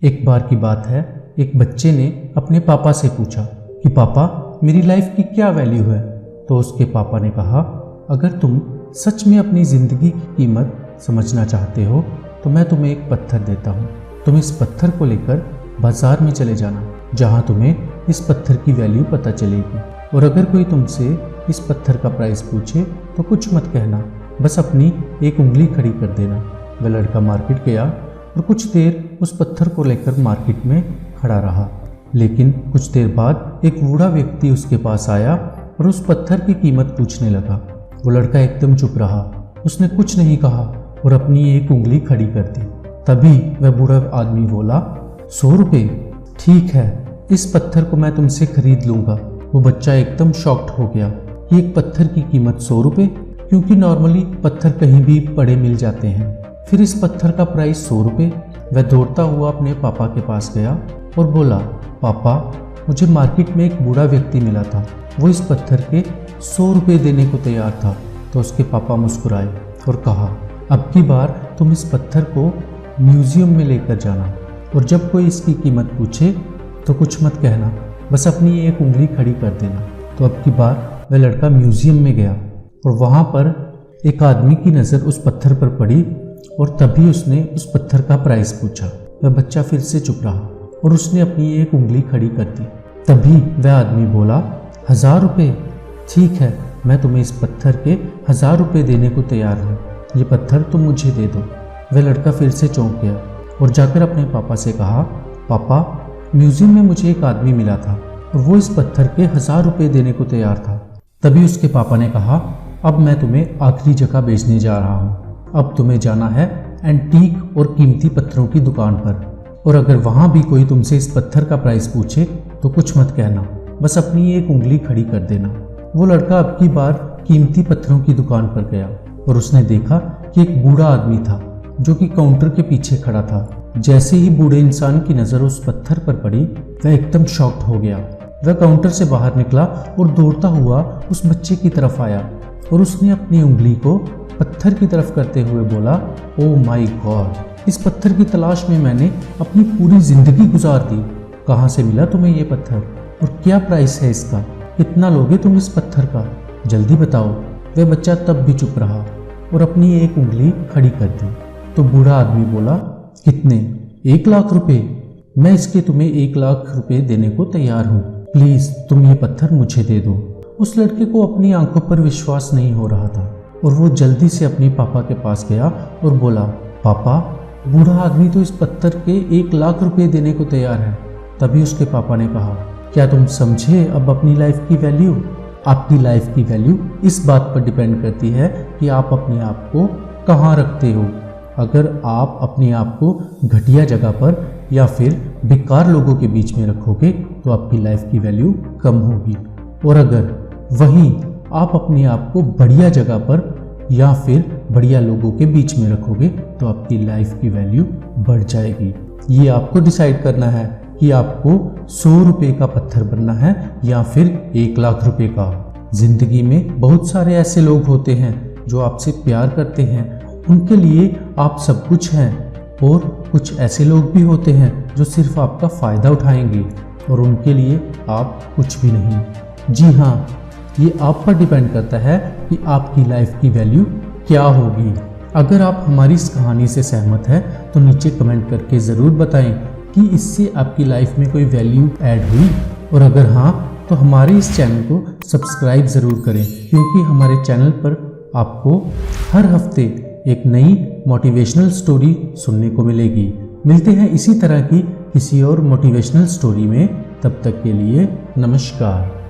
एक बार की बात है, एक बच्चे ने अपने पापा से पूछा कि पापा मेरी लाइफ की क्या वैल्यू है। तो उसके पापा ने कहा, अगर तुम सच में अपनी ज़िंदगी की कीमत समझना चाहते हो तो मैं तुम्हें एक पत्थर देता हूँ। तुम इस पत्थर को लेकर बाजार में चले जाना, जहाँ तुम्हें इस पत्थर की वैल्यू पता चलेगी। और अगर कोई तुमसे इस पत्थर का प्राइस पूछे तो कुछ मत कहना, बस अपनी एक उंगली खड़ी कर देना। वह लड़का मार्केट गया और कुछ देर उस पत्थर को लेकर मार्केट में खड़ा रहा। लेकिन कुछ देर बाद एक बूढ़ा व्यक्ति उसके पास आया और उस पत्थर की कीमत पूछने लगा। वो लड़का एकदम चुप रहा, उसने कुछ नहीं कहा और अपनी एक उंगली खड़ी कर दी। तभी वह बूढ़ा आदमी बोला, 100 रुपये, ठीक है, इस पत्थर को मैं तुमसे खरीद लूँगा। वो बच्चा एकदम शॉक्ड हो गया कि एक पत्थर की कीमत 100 रुपये, क्योंकि नॉर्मली पत्थर कहीं भी पड़े मिल जाते हैं, फिर इस पत्थर का प्राइस 100 रुपये। वह दौड़ता हुआ अपने पापा के पास गया और बोला, पापा मुझे मार्केट में एक बूढ़ा व्यक्ति मिला था, वो इस पत्थर के 100 रुपये देने को तैयार था। तो उसके पापा मुस्कुराए और कहा, अब की बार तुम इस पत्थर को म्यूजियम में लेकर जाना और जब कोई इसकी कीमत पूछे तो कुछ मत कहना, बस अपनी एक उंगली खड़ी कर देना। तो अब की बार वह लड़का म्यूजियम में गया और वहाँ पर एक आदमी की नज़र उस पत्थर पर पड़ी और तभी उसने उस पत्थर का प्राइस पूछा। वह बच्चा फिर से चुप रहा और उसने अपनी एक उंगली खड़ी कर दी। तभी वह आदमी बोला, 1000 रुपये, ठीक है, मैं तुम्हें इस पत्थर के 1000 रुपये देने को तैयार हूँ, ये पत्थर तुम मुझे दे दो। वह लड़का फिर से चौंक गया और जाकर अपने पापा से कहा, पापा म्यूजियम में मुझे एक आदमी मिला था और वो इस पत्थर के 1000 रुपये देने को तैयार था। तभी उसके पापा ने कहा, अब मैं तुम्हें आखिरी जगह भेजने जा रहा हूँ। अब तुम्हें जाना है एंटीक और कीमती पत्थरों की दुकान पर, और अगर वहाँ भी कोई तुमसे इस पत्थर का प्राइस पूछे तो कुछ मत कहना, बस अपनी एक उंगली खड़ी कर देना। वो लड़का अब की बार कीमती पत्थरों की दुकान पर गया और उसने देखा कि एक बूढ़ा आदमी था जो कि काउंटर के पीछे खड़ा था। जैसे ही बूढ़े इंसान की नज़र उस पत्थर पर पड़ी, वह एकदम शॉक्ड हो गया। वह काउंटर से बाहर निकला और दौड़ता हुआ उस बच्चे की तरफ आया और उसने अपनी उंगली को पत्थर की तरफ करते हुए बोला, ओह माय गॉड, इस पत्थर की तलाश में मैंने अपनी पूरी जिंदगी गुजार दी। कहाँ से मिला तुम्हें ये पत्थर और क्या प्राइस है इसका? कितना लोगे तुम इस पत्थर का? जल्दी बताओ। वह बच्चा तब भी चुप रहा और अपनी एक उंगली खड़ी कर दी। तो बूढ़ा आदमी बोला, कितने? 1 लाख रुपए? मैं इसके तुम्हें 1 लाख रुपए देने को तैयार हूँ, प्लीज तुम ये पत्थर मुझे दे दो। उस लड़के को अपनी आंखों पर विश्वास नहीं हो रहा था और वो जल्दी से अपने पापा के पास गया और बोला, पापा बूढ़ा आदमी तो इस पत्थर के 1 लाख रुपए देने को तैयार है। तभी उसके पापा ने कहा, क्या तुम समझे अब अपनी लाइफ की वैल्यू? आपकी लाइफ की वैल्यू इस बात पर डिपेंड करती है कि आप अपने आप को कहाँ रखते हो। अगर आप अपने आप को घटिया जगह पर या फिर बेकार लोगों के बीच में रखोगे तो आपकी लाइफ की वैल्यू कम होगी, और अगर वहीं आप अपने आप को बढ़िया जगह पर या फिर बढ़िया लोगों के बीच में रखोगे तो आपकी लाइफ की वैल्यू बढ़ जाएगी। ये आपको डिसाइड करना है कि आपको 100 रुपये का पत्थर बनना है या फिर 1 लाख रुपए का। जिंदगी में बहुत सारे ऐसे लोग होते हैं जो आपसे प्यार करते हैं, उनके लिए आप सब कुछ हैं, और कुछ ऐसे लोग भी होते हैं जो सिर्फ आपका फ़ायदा उठाएंगे और उनके लिए आप कुछ भी नहीं। जी हाँ, ये आप पर डिपेंड करता है कि आपकी लाइफ की वैल्यू क्या होगी। अगर आप हमारी इस कहानी से सहमत हैं तो नीचे कमेंट करके ज़रूर बताएं कि इससे आपकी लाइफ में कोई वैल्यू ऐड हुई, और अगर हाँ तो हमारे इस चैनल को सब्सक्राइब ज़रूर करें, क्योंकि हमारे चैनल पर आपको हर हफ्ते एक नई मोटिवेशनल स्टोरी सुनने को मिलेगी। मिलते हैं इसी तरह की किसी और मोटिवेशनल स्टोरी में, तब तक के लिए नमस्कार।